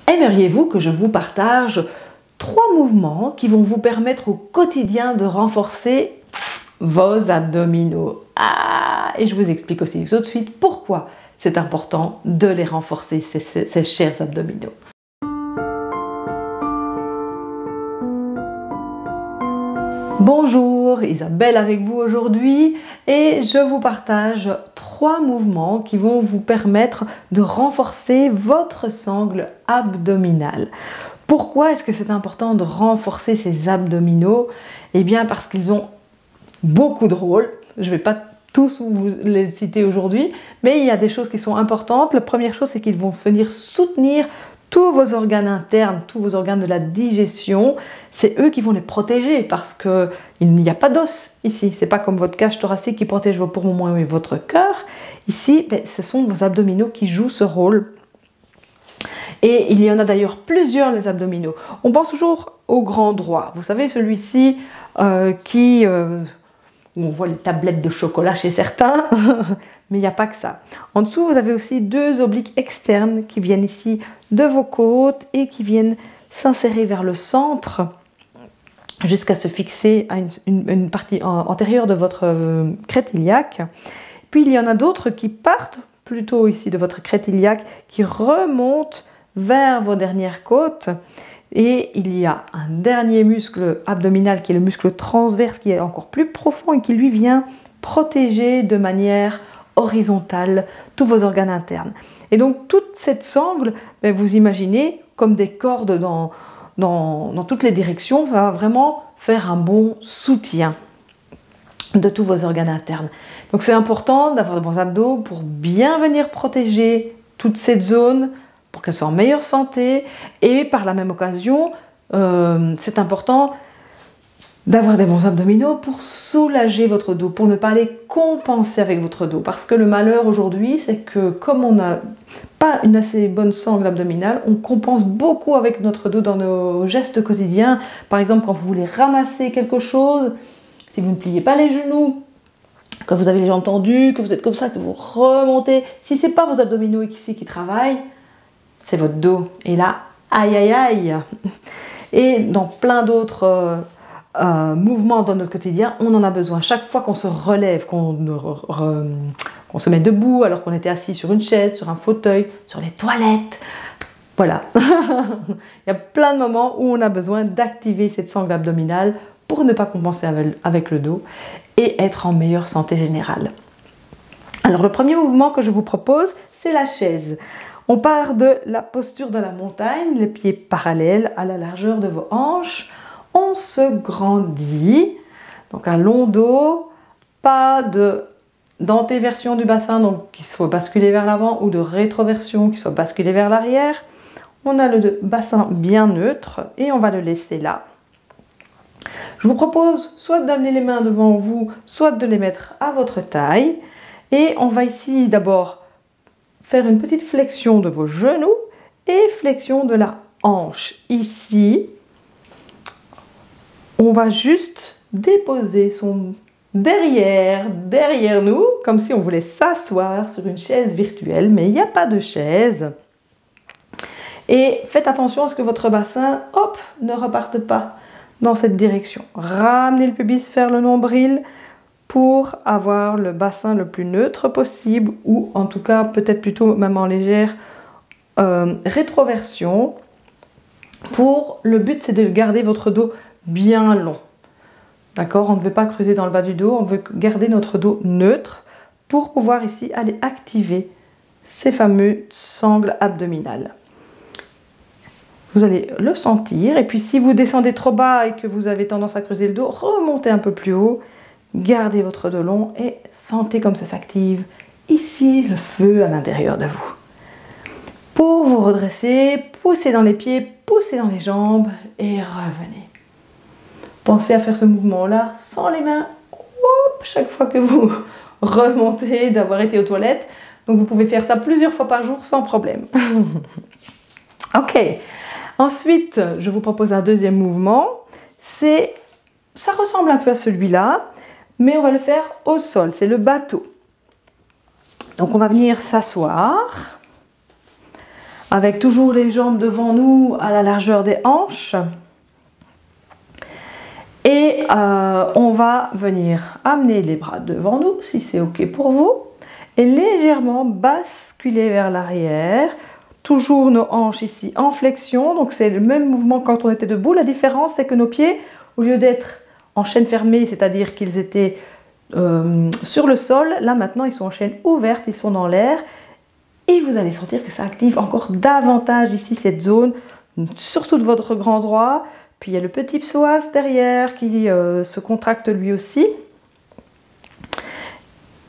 Aimeriez-vous que je vous partage 3 mouvements qui vont vous permettre au quotidien de renforcer vos abdominaux? Et je vous explique aussi tout de suite pourquoi c'est important de les renforcer, ces chers abdominaux. Bonjour, Isabelle avec vous aujourd'hui et je vous partage 3 mouvements qui vont vous permettre de renforcer votre sangle abdominale. Pourquoi est-ce que c'est important de renforcer ces abdominaux? Eh bien parce qu'ils ont beaucoup de rôles. Je ne vais pas tous vous les citer aujourd'hui, mais il y a des choses qui sont importantes. La première chose, c'est qu'ils vont venir soutenir tous vos organes internes, tous vos organes de la digestion. C'est eux qui vont les protéger parce qu'il n'y a pas d'os ici. C'est pas comme votre cage thoracique qui protège vos poumons et votre cœur. Ici, ce sont vos abdominaux qui jouent ce rôle. Et il y en a d'ailleurs plusieurs, les abdominaux. On pense toujours au grand droit. Vous savez, celui-ci où on voit les tablettes de chocolat chez certains, mais il n'y a pas que ça. En dessous, vous avez aussi 2 obliques externes qui viennent ici de vos côtes et qui viennent s'insérer vers le centre jusqu'à se fixer à une partie antérieure de votre crête iliaque. Puis il y en a d'autres qui partent plutôt ici de votre crête iliaque, qui remontent vers vos dernières côtes. Et il y a un dernier muscle abdominal qui est le muscle transverse, qui est encore plus profond et qui lui vient protéger de manière horizontale tous vos organes internes. Et donc toute cette sangle, vous imaginez comme des cordes dans toutes les directions, va vraiment faire un bon soutien de tous vos organes internes. Donc c'est important d'avoir de bons abdos pour bien venir protéger toute cette zone, pour qu'elles soient en meilleure santé, et par la même occasion, c'est important d'avoir des bons abdominaux pour soulager votre dos, pour ne pas les compenser avec votre dos. Parce que le malheur aujourd'hui, c'est que comme on n'a pas une assez bonne sangle abdominale, on compense beaucoup avec notre dos dans nos gestes quotidiens. Par exemple, quand vous voulez ramasser quelque chose, si vous ne pliez pas les genoux, que vous avez les jambes tendues, que vous êtes comme ça, que vous remontez, si ce n'est pas vos abdominaux ici qui travaillent, c'est votre dos. Et là, aïe aïe aïe. Et dans plein d'autres mouvements dans notre quotidien, on en a besoin. Chaque fois qu'on se relève, qu'on se met debout alors qu'on était assis sur une chaise, sur un fauteuil, sur les toilettes, voilà. Il y a plein de moments où on a besoin d'activer cette sangle abdominale pour ne pas compenser avec le dos et être en meilleure santé générale. Alors le premier mouvement que je vous propose, c'est la chaise. On part de la posture de la montagne, les pieds parallèles à la largeur de vos hanches. On se grandit, donc un long dos, pas d'antéversion du bassin, donc qui soit basculé vers l'avant, ou de rétroversion qui soit basculé vers l'arrière. On a le bassin bien neutre et on va le laisser là. Je vous propose soit d'amener les mains devant vous, soit de les mettre à votre taille. Et on va ici d'abord faire une petite flexion de vos genoux et flexion de la hanche. Ici, on va juste déposer son derrière nous, comme si on voulait s'asseoir sur une chaise virtuelle, mais il n'y a pas de chaise. Et faites attention à ce que votre bassin, hop, ne reparte pas dans cette direction. Ramenez le pubis vers le nombril pour avoir le bassin le plus neutre possible, ou en tout cas peut-être plutôt même en légère rétroversion. Le but c'est de garder votre dos bien long. D'accord? On ne veut pas creuser dans le bas du dos, on veut garder notre dos neutre pour pouvoir ici aller activer ces fameux sangles abdominales. Vous allez le sentir, et puis si vous descendez trop bas et que vous avez tendance à creuser le dos, remontez un peu plus haut, gardez votre dos long et sentez comme ça s'active ici le feu à l'intérieur de vous. Pour vous redresser, poussez dans les pieds, poussez dans les jambes et revenez. Pensez à faire ce mouvement-là sans les mains, chaque fois que vous remontez d'avoir été aux toilettes. Donc vous pouvez faire ça plusieurs fois par jour sans problème. Ok. Ensuite, je vous propose un deuxième mouvement. Ça ressemble un peu à celui-là, mais on va le faire au sol. C'est le bateau. Donc on va venir s'asseoir avec toujours les jambes devant nous à la largeur des hanches. Et on va venir amener les bras devant nous, si c'est OK pour vous, et légèrement basculer vers l'arrière. Toujours nos hanches ici en flexion, donc c'est le même mouvement que quand on était debout. La différence, c'est que nos pieds, au lieu d'être en chaîne fermée, c'est-à-dire qu'ils étaient sur le sol, là maintenant ils sont en chaîne ouverte, ils sont dans l'air. Et vous allez sentir que ça active encore davantage ici cette zone, surtout de votre grand droit. Puis il y a le petit psoas derrière qui se contracte lui aussi.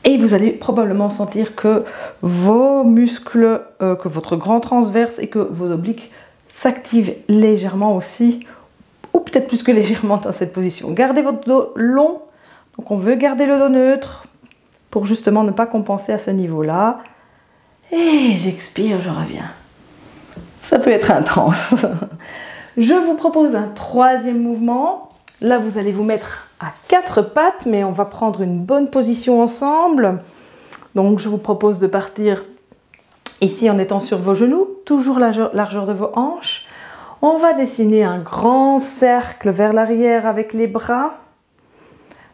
Et vous allez probablement sentir que vos muscles, que votre grand transverse et que vos obliques s'activent légèrement aussi, ou peut-être plus que légèrement dans cette position. Gardez votre dos long, donc on veut garder le dos neutre pour justement ne pas compenser à ce niveau-là. Et j'expire, je reviens. Ça peut être intense. Je vous propose un troisième mouvement. Là, vous allez vous mettre à 4 pattes, mais on va prendre une bonne position ensemble. Donc, je vous propose de partir ici en étant sur vos genoux, toujours la largeur de vos hanches. On va dessiner un grand cercle vers l'arrière avec les bras,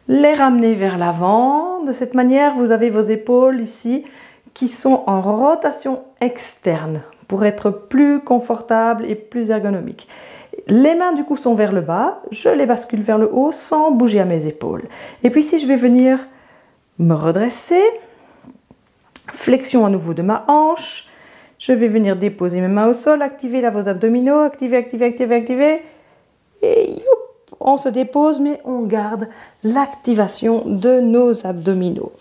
les ramener vers l'avant. De cette manière, vous avez vos épaules ici qui sont en rotation externe pour être plus confortable et plus ergonomique. Les mains du coup sont vers le bas, je les bascule vers le haut sans bouger à mes épaules. Et puis ici je vais venir me redresser, flexion à nouveau de ma hanche, je vais venir déposer mes mains au sol, activer là vos abdominaux, activer, activer, activer, activer, et youp, on se dépose mais on garde l'activation de nos abdominaux.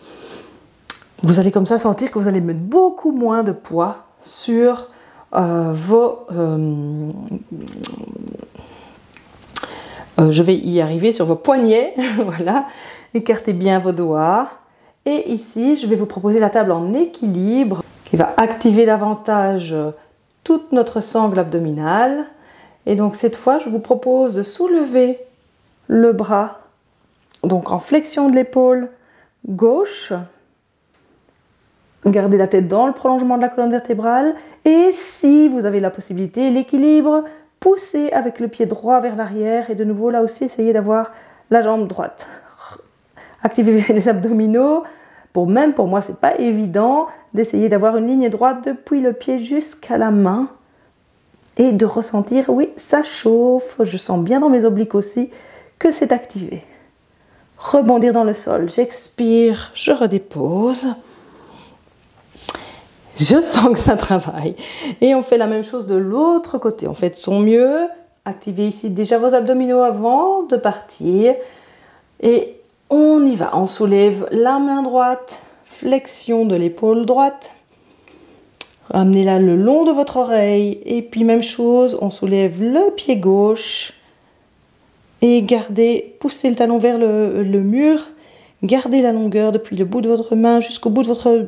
Vous allez comme ça sentir que vous allez mettre beaucoup moins de poids sur je vais y arriver sur vos poignets. Voilà, écartez bien vos doigts. Et ici, je vais vous proposer la table en équilibre qui va activer davantage toute notre sangle abdominale. Et donc cette fois, je vous propose de soulever le bras, donc en flexion de l'épaule gauche. Gardez la tête dans le prolongement de la colonne vertébrale et si vous avez la possibilité, l'équilibre, poussez avec le pied droit vers l'arrière et de nouveau là aussi essayez d'avoir la jambe droite. Activez les abdominaux. Même pour moi, c'est pas évident d'essayer d'avoir une ligne droite depuis le pied jusqu'à la main et de ressentir, oui, ça chauffe. Je sens bien dans mes obliques aussi que c'est activé. Rebondir dans le sol. J'expire, je redépose. Je sens que ça travaille. Et on fait la même chose de l'autre côté. On fait de son mieux. Activez ici déjà vos abdominaux avant de partir. Et on y va. On soulève la main droite. Flexion de l'épaule droite. Ramenez-la le long de votre oreille. Et puis même chose, on soulève le pied gauche. Et gardez, poussez le talon vers le mur. Gardez la longueur depuis le bout de votre main jusqu'au bout de votre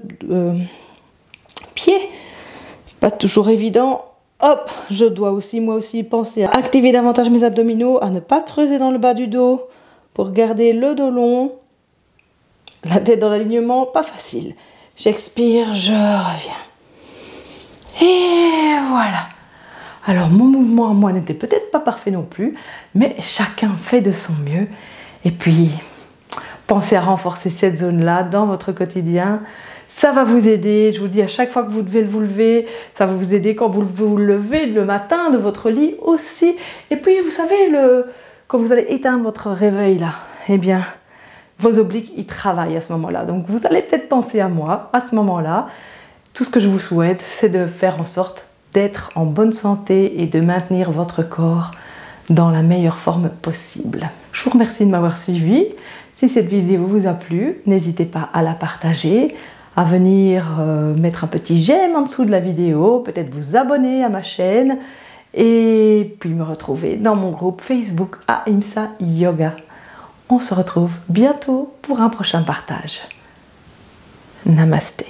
pied. Pas toujours évident. Hop, je dois aussi, moi aussi, penser à activer davantage mes abdominaux, à ne pas creuser dans le bas du dos pour garder le dos long. La tête dans l'alignement, pas facile. J'expire, je reviens. Et voilà. Alors, mon mouvement à moi n'était peut-être pas parfait non plus, mais chacun fait de son mieux. Et puis, pensez à renforcer cette zone-là dans votre quotidien. Ça va vous aider, je vous dis à chaque fois que vous devez vous lever, ça va vous aider quand vous vous levez le matin de votre lit aussi. Et puis vous savez, quand vous allez éteindre votre réveil là, eh bien, vos obliques, ils travaillent à ce moment-là. Donc vous allez peut-être penser à moi à ce moment-là. Tout ce que je vous souhaite, c'est de faire en sorte d'être en bonne santé et de maintenir votre corps dans la meilleure forme possible. Je vous remercie de m'avoir suivi. Si cette vidéo vous a plu, n'hésitez pas à la partager, à venir mettre un petit j'aime en dessous de la vidéo, peut-être vous abonner à ma chaîne et puis me retrouver dans mon groupe Facebook Ahimsa Yoga. On se retrouve bientôt pour un prochain partage. Namasté.